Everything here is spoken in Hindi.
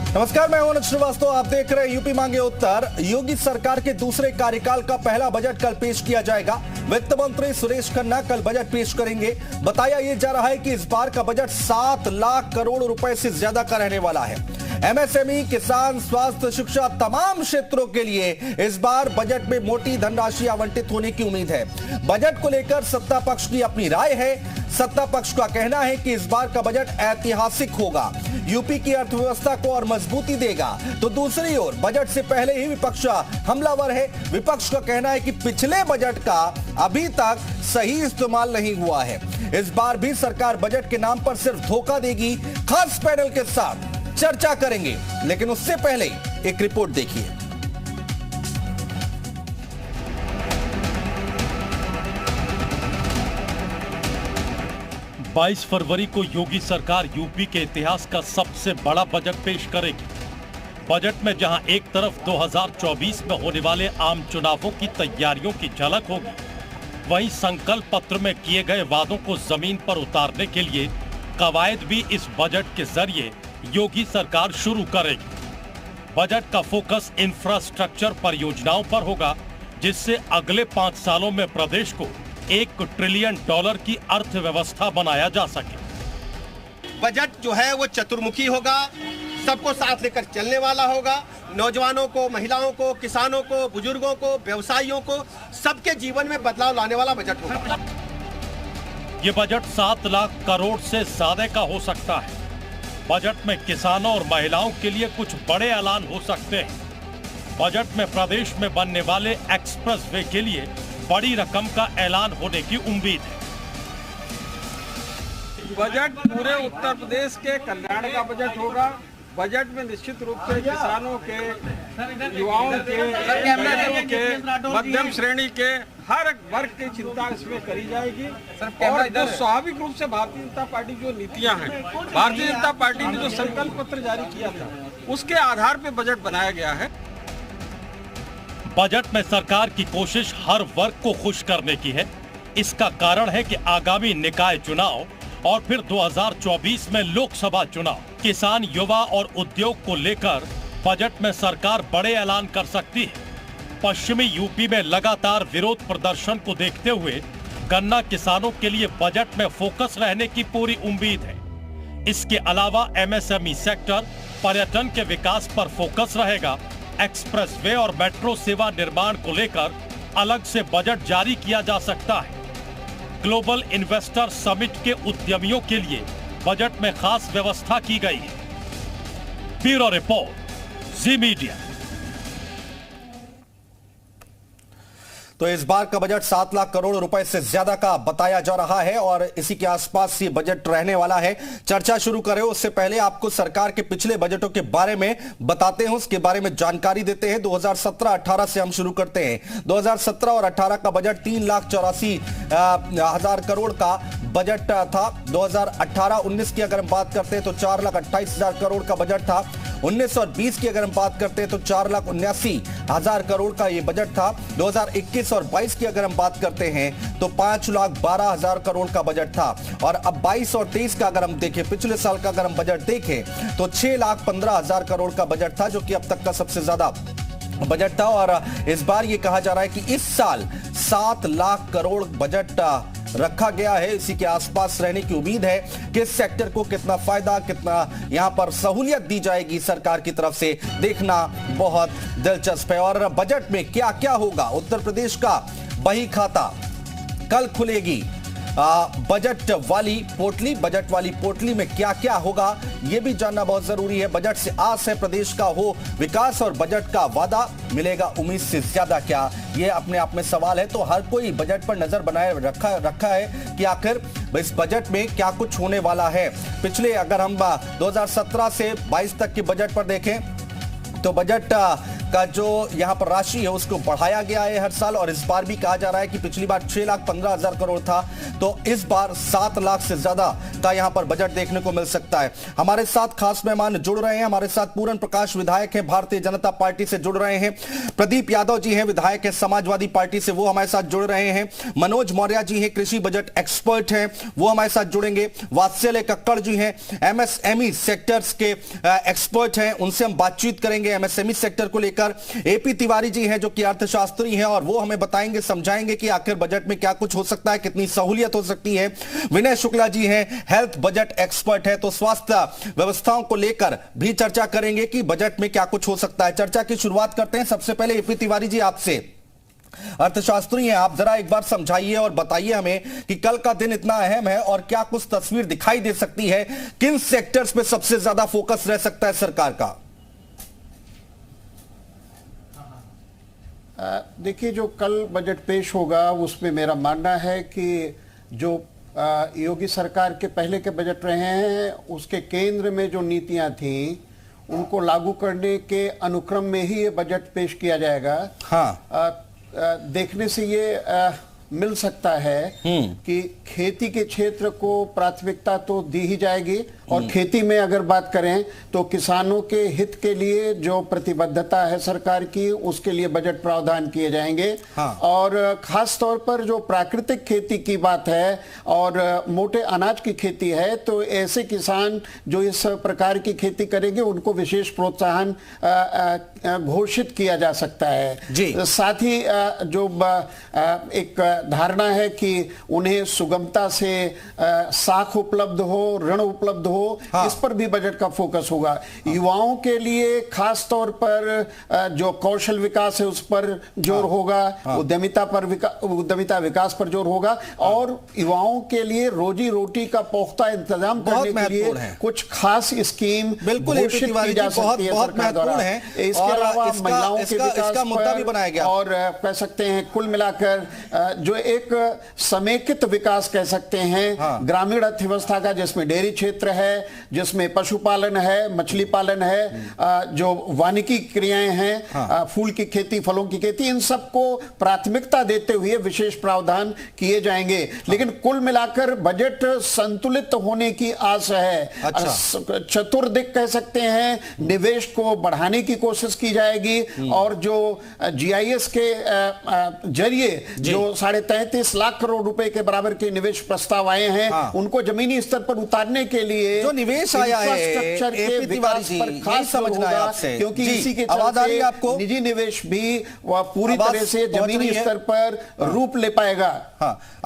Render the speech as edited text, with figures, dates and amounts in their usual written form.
नमस्कार, मैं हूं अनुज श्रीवास्तव। आप देख रहे हैं यूपी मांगे उत्तर। योगी सरकार के दूसरे कार्यकाल का पहला बजट कल पेश किया जाएगा। वित्त मंत्री सुरेश खन्ना कल बजट पेश करेंगे। बताया यह जा रहा है कि इस बार का बजट 7 लाख करोड़ रुपए से ज्यादा का रहने वाला है। एमएसएमई, किसान, स्वास्थ्य, शिक्षा, तमाम क्षेत्रों के लिए इस बार बजट में मोटी धनराशि आवंटित होने की उम्मीद है। बजट को लेकर सत्ता पक्ष की अपनी राय है। सत्ता पक्ष का कहना है कि इस बार का बजट ऐतिहासिक होगा, यूपी की अर्थव्यवस्था को और मजबूती देगा। तो दूसरी ओर बजट से पहले ही विपक्ष हमलावर है। विपक्ष का कहना है कि पिछले बजट का अभी तक सही इस्तेमाल नहीं हुआ है। इस बार भी सरकार बजट के नाम पर सिर्फ धोखा देगी। खास पैनल के साथ चर्चा करेंगे, लेकिन उससे पहले एक रिपोर्ट देखिए। 22 फरवरी को योगी सरकार यूपी के इतिहास का सबसे बड़ा बजट पेश करेगी। बजट में जहां एक तरफ 2024 में होने वाले आम चुनावों की तैयारियों की झलक होगी, वहीं संकल्प पत्र में किए गए वादों को जमीन पर उतारने के लिए कवायद भी इस बजट के जरिए योगी सरकार शुरू करेगी। बजट का फोकस इंफ्रास्ट्रक्चर परियोजनाओं पर होगा, जिससे अगले 5 सालों में प्रदेश को $1 ट्रिलियन की अर्थव्यवस्था बनाया जा सके। बजट जो है वो चतुर्मुखी होगा, सबको साथ लेकर चलने वाला होगा। नौजवानों को, महिलाओं को, किसानों को, बुजुर्गों को, व्यवसायियों को, सबके जीवन में बदलाव लाने वाला बजट होगा। ये बजट 7 लाख करोड़ से ज्यादा का हो सकता है। बजट में किसानों और महिलाओं के लिए कुछ बड़े ऐलान हो सकते हैं। बजट में प्रदेश में बनने वाले एक्सप्रेसवे के लिए बड़ी रकम का ऐलान होने की उम्मीद है। बजट पूरे उत्तर प्रदेश के कल्याण का बजट होगा। बजट में निश्चित रूप से किसानों के, युवाओं के, महिलाओं के, मध्यम श्रेणी के हर वर्ग की चिंता इसमें करी जाएगी। और जो स्वाभाविक रूप से भारतीय जनता पार्टी जो नीतियां हैं, भारतीय जनता पार्टी ने जो संकल्प पत्र जारी किया था, उसके आधार पर बजट बनाया गया है। बजट में सरकार की कोशिश हर वर्ग को खुश करने की है। इसका कारण है कि आगामी निकाय चुनाव और फिर 2024 में लोकसभा चुनाव, किसान, युवा और उद्योग को लेकर बजट में सरकार बड़े ऐलान कर सकती है। पश्चिमी यूपी में लगातार विरोध प्रदर्शन को देखते हुए गन्ना किसानों के लिए बजट में फोकस रहने की पूरी उम्मीद है। इसके अलावा एमएसएमई सेक्टर, पर्यटन के विकास पर फोकस रहेगा। एक्सप्रेसवे और मेट्रो सेवा निर्माण को लेकर अलग से बजट जारी किया जा सकता है। ग्लोबल इन्वेस्टर समिट के उद्यमियों के लिए बजट में खास व्यवस्था की गई है। ब्यूरो रिपोर्ट, जी मीडिया। तो इस बार का बजट 7 लाख करोड़ रुपए से ज्यादा का बताया जा रहा है और इसी के आसपास ये बजट रहने वाला है। चर्चा शुरू करें उससे पहले आपको सरकार के पिछले बजटों के बारे में बताते हैं, उसके बारे में जानकारी देते हैं। 2017-18 से हम शुरू करते हैं। 2017 और 18 का बजट 3,84,000 करोड़ का बजट था। 2018-19 की अगर हम बात करते हैं तो 4,28,000 करोड़ का बजट था। 19 और 20 की अगर हम बात करते हैं तो 4,79,000 करोड़ का ये बजट था। 2021 और 22 की अगर हम बात करते हैं तो 5,12,000 करोड़ का बजट था। और अब 22 और 23 का अगर हम देखें, पिछले साल का अगर हम बजट देखें तो 6,15,000 करोड़ का बजट था, जो कि अब तक का सबसे ज्यादा बजट था। और इस बार ये कहा जा रहा है कि इस साल 7 लाख करोड़ बजट रखा गया है। इसी के आसपास रहने की उम्मीद है। किस सेक्टर को कितना फायदा, कितना यहां पर सहूलियत दी जाएगी सरकार की तरफ से, देखना बहुत दिलचस्प है। और बजट में क्या क्या होगा, उत्तर प्रदेश का बही खाता कल खुलेगी। बजट वाली पोटली में क्या क्या होगा यह भी जानना बहुत जरूरी है। बजट से आस है प्रदेश का हो विकास और बजट का वादा मिलेगा उम्मीद से ज्यादा क्या, यह अपने आप में सवाल है। तो हर कोई बजट पर नजर बनाए रखा है कि आखिर इस बजट में क्या कुछ होने वाला है। पिछले अगर हम 2017 से 22 तक के बजट पर देखें तो बजट का जो यहाँ पर राशि है उसको बढ़ाया गया है हर साल, और इस बार भी कहा जा रहा है कि पिछली बार 6,15,000 करोड़ था, तो इस बार 7 लाख से ज्यादा का यहाँ पर बजट देखने को मिल सकता है। हमारे साथ खास मेहमान जुड़ रहे हैं। हमारे साथ पूरन प्रकाश विधायक हैं, भारतीय जनता पार्टी से जुड़ रहे हैं। प्रदीप यादव जी हैं, विधायक है समाजवादी पार्टी से, वो हमारे साथ जुड़ रहे हैं। मनोज मौर्य जी हैं, कृषि बजट एक्सपर्ट हैं, वो हमारे साथ जुड़ेंगे। वात्सल्य कक्कड़ जी हैं, एमएसएमई सेक्टर्स के एक्सपर्ट हैं, उनसे हम बातचीत करेंगे एमएसएमई सेक्टर को लेकर। एपी तिवारी जी हैं जो कि अर्थशास्त्री हैं, और वो हमें बताएंगे, समझाएंगे कि आखिर बजट में क्या कुछ हो सकता है, कितनी सहूलियत हो सकती है। विनय शुक्ला जी हैं, हेल्थ बजट एक्सपर्ट है, तो स्वास्थ्य व्यवस्थाओं को लेकर भी चर्चा करेंगे कि बजट में क्या कुछ हो सकता है। चर्चा की शुरुआत करते हैं। सबसे पहले एपी तिवारी जी, आपसे, अर्थशास्त्री हैं आप, जरा एक बार समझाइए और बताइए हमें कि कल का दिन इतना अहम है और क्या कुछ तस्वीर दिखाई दे सकती है, किन सेक्टर्स पे सबसे ज्यादा फोकस रह सकता है सरकार का? देखिए, जो कल बजट पेश होगा उसमें मेरा मानना है कि जो योगी सरकार के पहले के बजट रहे हैं उसके केंद्र में जो नीतियां थी उनको लागू करने के अनुक्रम में ही ये बजट पेश किया जाएगा। हाँ, देखने से ये मिल सकता है कि खेती के क्षेत्र को प्राथमिकता तो दी ही जाएगी, और खेती में अगर बात करें तो किसानों के हित के लिए जो प्रतिबद्धता है सरकार की, उसके लिए बजट प्रावधान किए जाएंगे। हाँ। और खास तौर पर जो प्राकृतिक खेती की बात है और मोटे अनाज की खेती है, तो ऐसे किसान जो इस प्रकार की खेती करेंगे उनको विशेष प्रोत्साहन घोषित किया जा सकता है जी। साथ ही जो एक धारणा है कि उन्हें सुगमता से साख उपलब्ध हो, ऋण उपलब्ध हो, हाँ। इस पर भी बजट का फोकस होगा। हाँ। युवाओं के लिए खास तौर पर जो कौशल विकास है उस पर जोर होगा। हाँ। उद्यमिता विकास पर जोर होगा। हाँ। और युवाओं के लिए रोजी रोटी का पुख्ता इंतजाम करने के लिए कुछ खास स्कीम घोषित की जा सकती है सरकार द्वारा। इसके अलावा महिलाओं के विकास का मुद्दा भी बनाया गया, और कह सकते हैं कुल मिलाकर जो एक समेकित विकास कह सकते हैं। हाँ। ग्रामीण अर्थव्यवस्था का, जिसमें डेयरी क्षेत्र है, जिसमें पशुपालन है, मछली पालन है, जो वानिकी क्रियाएं हैं, हाँ। फूल की खेती, फलों की खेती, इन सबको प्राथमिकता देते हुए विशेष प्रावधान किए जाएंगे। हाँ। लेकिन कुल मिलाकर बजट संतुलित होने की आस है। अच्छा। चतुर्दिक कह सकते हैं, निवेश को बढ़ाने की कोशिश की जाएगी, और जो जीआईएस के जरिए जो 33.5 लाख करोड़ रुपए के बराबर के निवेश प्रस्ताव आए हैं, हाँ। उनको जमीनी स्तर पर उतारने के लिए जो निवेश आया है के विकास पर खास समझना है आपसे, क्योंकि इसी के चलते आपको निजी निवेश भी पूरी तरह से जमीनी स्तर पर रूप ले पाएगा। हाँ।